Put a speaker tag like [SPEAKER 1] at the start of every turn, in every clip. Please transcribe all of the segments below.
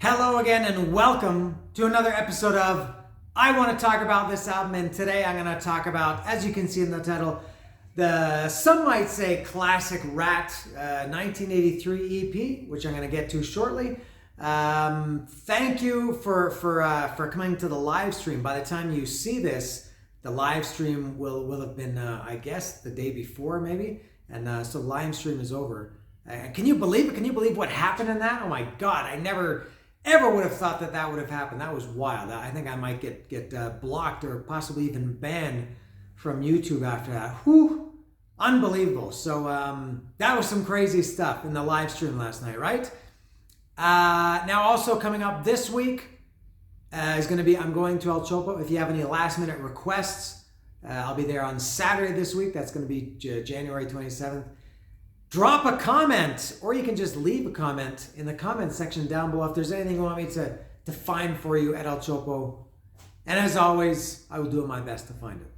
[SPEAKER 1] Hello again and welcome to another episode of I Want to Talk About This Album, and today I'm going to talk about, as you can see in the title, the some might say classic Ratt 1983 EP, which I'm going to get to shortly. Thank you for coming to the live stream. By the time you see this, the live stream will have been, I guess, the day before maybe, and so the live stream is over. Can you believe it? Can you believe what happened in that? Oh my God, I never ever would have thought that would have happened. That was wild. I think I might get blocked or possibly even banned from YouTube after that. Whew, unbelievable. So that was some crazy stuff in the live stream last night, right? Now also coming up this week is going to be, I'm going to El Chopo. If you have any last minute requests, I'll be there on Saturday this week. That's going to be January 27th. Drop a comment, or you can just leave a comment in the comment section down below if there's anything you want me to find for you at El Chopo. And as always, I will do my best to find it.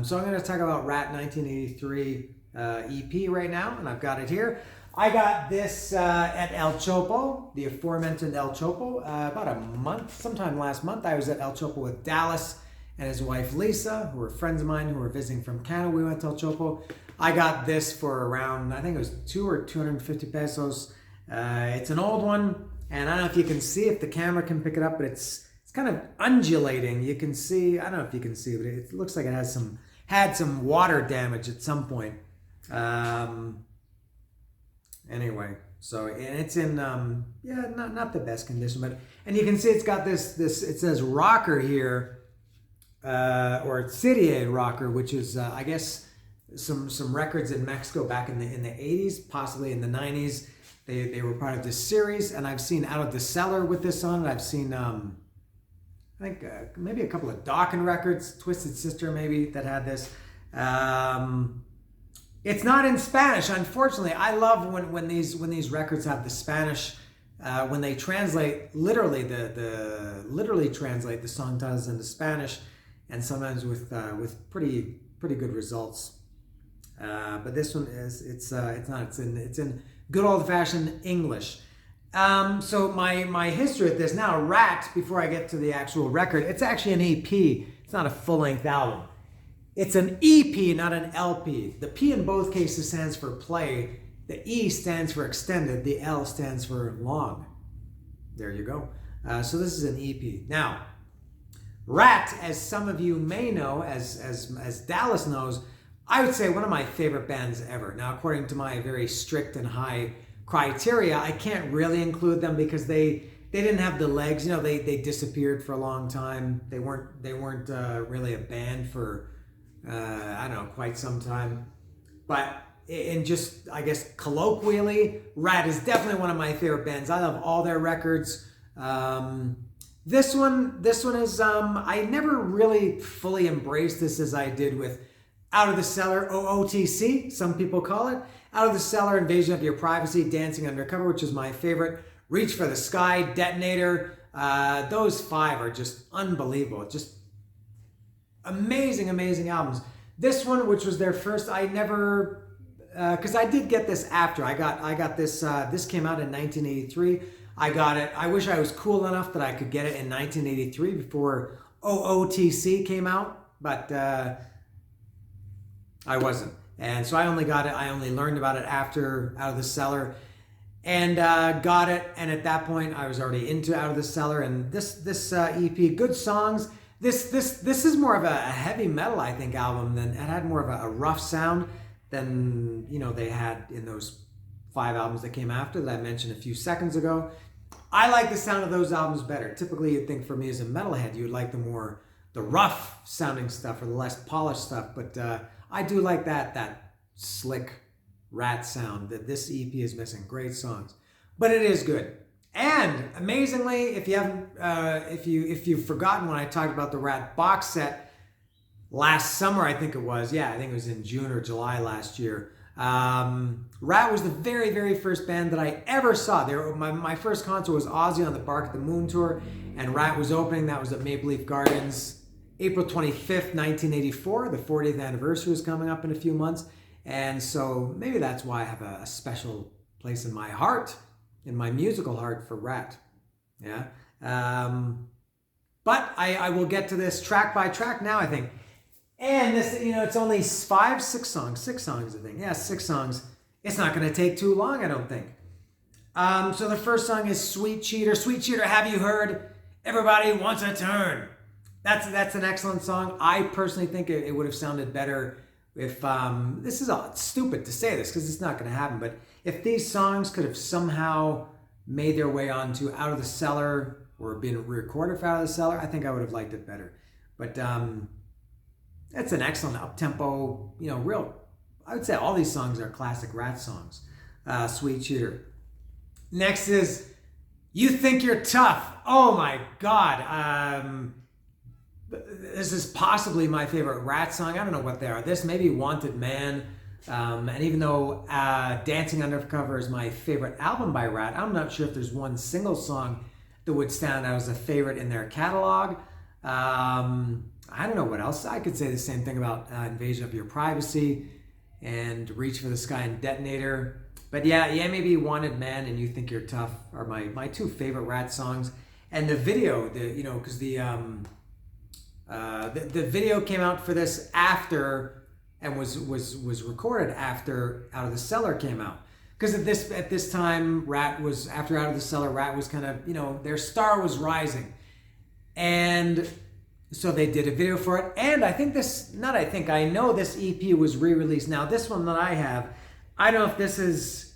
[SPEAKER 1] So I'm going to talk about Ratt 1983 EP right now, and I've got it here. I got this at El Chopo, the aforementioned El Chopo, about a month, sometime last month. I was at El Chopo with Dallas and his wife Lisa, who were friends of mine who were visiting from Canada. We went to El Chopo. I got this for around, I think it was 250 pesos. It's an old one, and I don't know if you can see, if the camera can pick it up, but it's kind of undulating. You can see, I don't know if you can see, but it looks like it had some water damage at some point. Anyway, so, and it's in, not the best condition, but, and you can see it's got this it says rocker here, or Serie rocker, which is, I guess, some records in Mexico back in the 80s, possibly in the 90s. They were part of this series, and I've seen Out of the Cellar with this on it. I've seen I think maybe a couple of Dawkins records, Twisted Sister maybe, that had this. It's not in Spanish, unfortunately. I love when these records have the Spanish, when they translate literally literally translate the song titles into Spanish, and sometimes with pretty good results. But this one it's not. It's in good old fashioned English. So my history with this now, Ratt, before I get to the actual record, it's actually an EP. It's not a full length album. It's an EP, not an LP. The P in both cases stands for play. The E stands for extended. The L stands for long. There you go. So this is an EP. Now, Ratt, as some of you may know, as Dallas knows, I would say one of my favorite bands ever. Now, according to my very strict and high criteria, I can't really include them because they didn't have the legs. You know, they disappeared for a long time. They weren't really a band for I don't know, quite some time. But in just, I guess, colloquially, Ratt is definitely one of my favorite bands. I love all their records. This one is I never really fully embraced this as I did with Out of the Cellar, OOTC, some people call it. Out of the Cellar, Invasion of Your Privacy, Dancing Undercover, which is my favorite. Reach for the Sky, Detonator. Those five are just unbelievable. Just amazing albums. This one, which was their first, I never, because I did get this after. I got this, this came out in 1983. I got it. I wish I was cool enough that I could get it in 1983 before OOTC came out, but I wasn't. And so I only got it, I only learned about it after Out of the Cellar, and got it. And at that point, I was already into Out of the Cellar. And this EP, good songs. This is more of a heavy metal, I think, album. Than it had more of a rough sound than, you know, they had in those 5 albums that came after that I mentioned a few seconds ago. I like the sound of those albums better. Typically, you'd think for me as a metalhead, you'd like the rough sounding stuff or the less polished stuff. But I do like that slick Ratt sound that this EP is missing. Great songs, but it is good. And amazingly, if you haven't, if you've forgotten when I talked about the Ratt box set last summer, I think it was. Yeah, I think it was in June or July last year. Ratt was the very first band that I ever saw. My first concert was Ozzy on the Bark at the Moon tour, and Ratt was opening. That was at Maple Leaf Gardens, April 25th, 1984. The 40th anniversary is coming up in a few months, and so maybe that's why I have a special place in my heart, in my musical heart, for Ratt. Yeah. But I will get to this track by track now, I think. And this, it's only six songs, I think. Yeah, 6 songs. It's not going to take too long, I don't think. So the first song is Sweet Cheater. Sweet Cheater, have you heard? Everybody wants a turn. That's an excellent song. I personally think it would have sounded better if, this is stupid to say this because it's not going to happen, but if these songs could have somehow made their way onto Out of the Cellar or been recorded for Out of the Cellar, I think I would have liked it better. But it's an excellent up-tempo, I would say all these songs are classic Ratt songs. Sweet Cheater. Next is You Think You're Tough. Oh my God. This is possibly my favorite Ratt song. I don't know what they are. This, maybe Wanted Man. And even though Dancing Undercover is my favorite album by Ratt, I'm not sure if there's one single song that would stand out as a favorite in their catalog. I don't know what else. I could say the same thing about Invasion of Your Privacy and Reach for the Sky and Detonator. But yeah, maybe Wanted Man and You Think You're Tough are my two favorite Ratt songs. And the video, because the video came out for this after and was recorded after Out of the Cellar came out. Because at this time, after Out of the Cellar, Ratt was kind of, their star was rising. And so they did a video for it. And I know this EP was re-released. Now, this one that I have, I don't know if this is,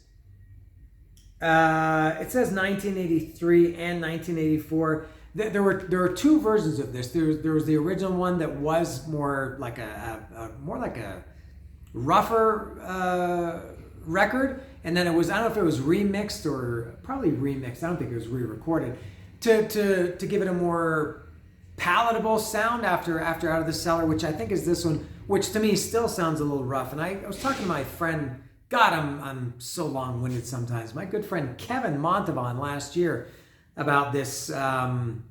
[SPEAKER 1] it says 1983 and 1984. There were two versions of this. There was the original one that was more like a rougher record, and then it was, I don't know if it was remixed or probably remixed. I don't think it was re-recorded to give it a more palatable sound after Out of the Cellar, which I think is this one, which to me still sounds a little rough. And I was talking to my friend. God, I'm so long-winded sometimes. My good friend Kevin Montavon last year about this, and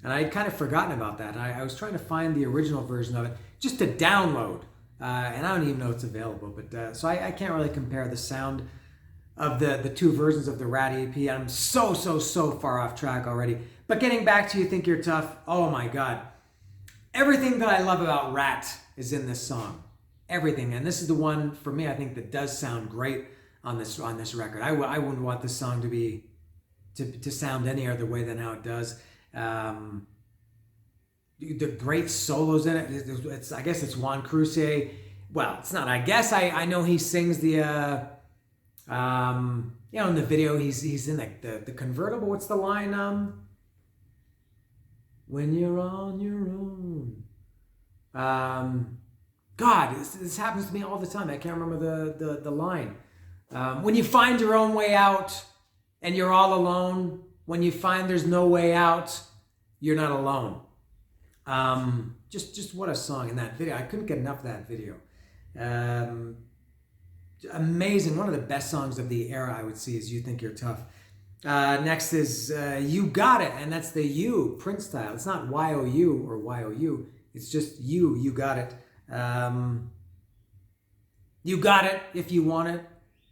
[SPEAKER 1] I had kind of forgotten about that. I was trying to find the original version of it just to download, and I don't even know it's available. But so I can't really compare the sound of the two versions of the Ratt EP. I'm so far off track already. But getting back to You Think You're Tough, oh my God. Everything that I love about Ratt is in this song. Everything. And this is the one, for me, I think that does sound great on this record. I wouldn't want this song to sound any other way than how it does. The great solos in it. I guess it's Juan Cruce. Well, it's not. I guess I know he sings the in the video he's in the convertible. What's the line? When you're on your own. God, this happens to me all the time. I can't remember the line. When you find your own way out and you're all alone, when you find there's no way out, you're not alone. Just what a song in that video. I couldn't get enough of that video. Amazing. One of the best songs of the era, I would see, is You Think You're Tough. Next is You Got It, and that's the You, Prince style. It's not Y-O-U or Y-O-U. It's just You Got It. You got it if you want it.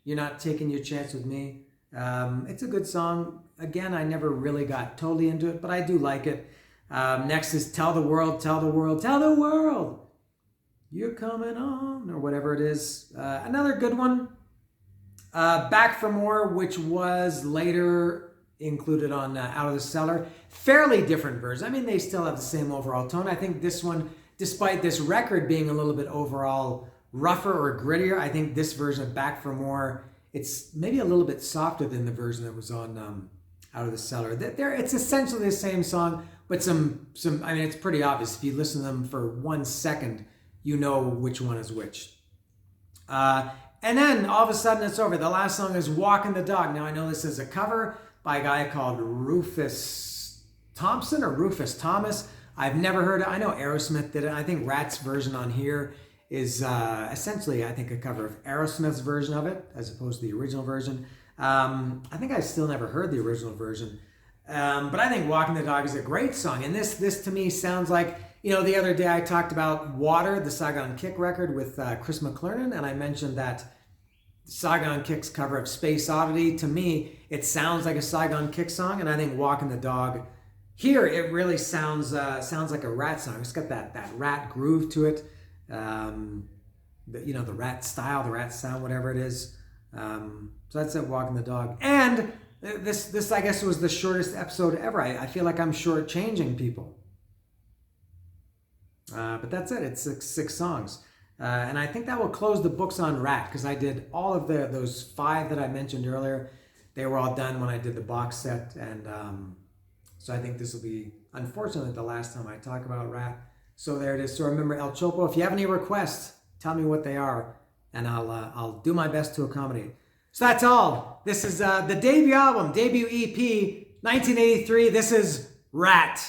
[SPEAKER 1] You're not taking your chance with me. It's a good song. Again, I never really got totally into it, but I do like it. Next is Tell the World, Tell the World, Tell the World. You're coming on, or whatever it is. Another good one. Back for More, which was later included on Out of the Cellar. Fairly different version. I mean, they still have the same overall tone. I think this one, despite this record being a little bit overall rougher or grittier, I think this version of Back for More, it's maybe a little bit softer than the version that was on Out of the Cellar. It's essentially the same song, but some. I mean, it's pretty obvious. If you listen to them for 1 second, you know which one is which. And then all of a sudden it's over. The last song is Walking the Dog. Now I know this is a cover by a guy called Rufus Thompson or Rufus Thomas. I've never heard it. I know Aerosmith did it. I think Ratt's version on here is essentially, I think, a cover of Aerosmith's version of it as opposed to the original version. I think I still never heard the original version. But I think Walking the Dog is a great song. And this to me sounds like, the other day I talked about Water, the Saigon Kick record with Chris McClernand, and I mentioned that Saigon Kick's cover of Space Oddity, to me, it sounds like a Saigon Kick song, and I think Walking the Dog, here it really sounds like a Ratt song. It's got that Ratt groove to it, the Ratt style, the Ratt sound, whatever it is. So that's it, Walking the Dog. And this I guess was the shortest episode ever. I feel like I'm shortchanging people. But that's it. It's six songs. And I think that will close the books on Ratt, because I did all of those 5 that I mentioned earlier. They were all done when I did the box set. And so I think this will be, unfortunately, the last time I talk about Ratt. So there it is. So remember, El Chopo, if you have any requests, tell me what they are, and I'll do my best to accommodate. So that's all. This is the debut album, debut EP, 1983. This is Ratt.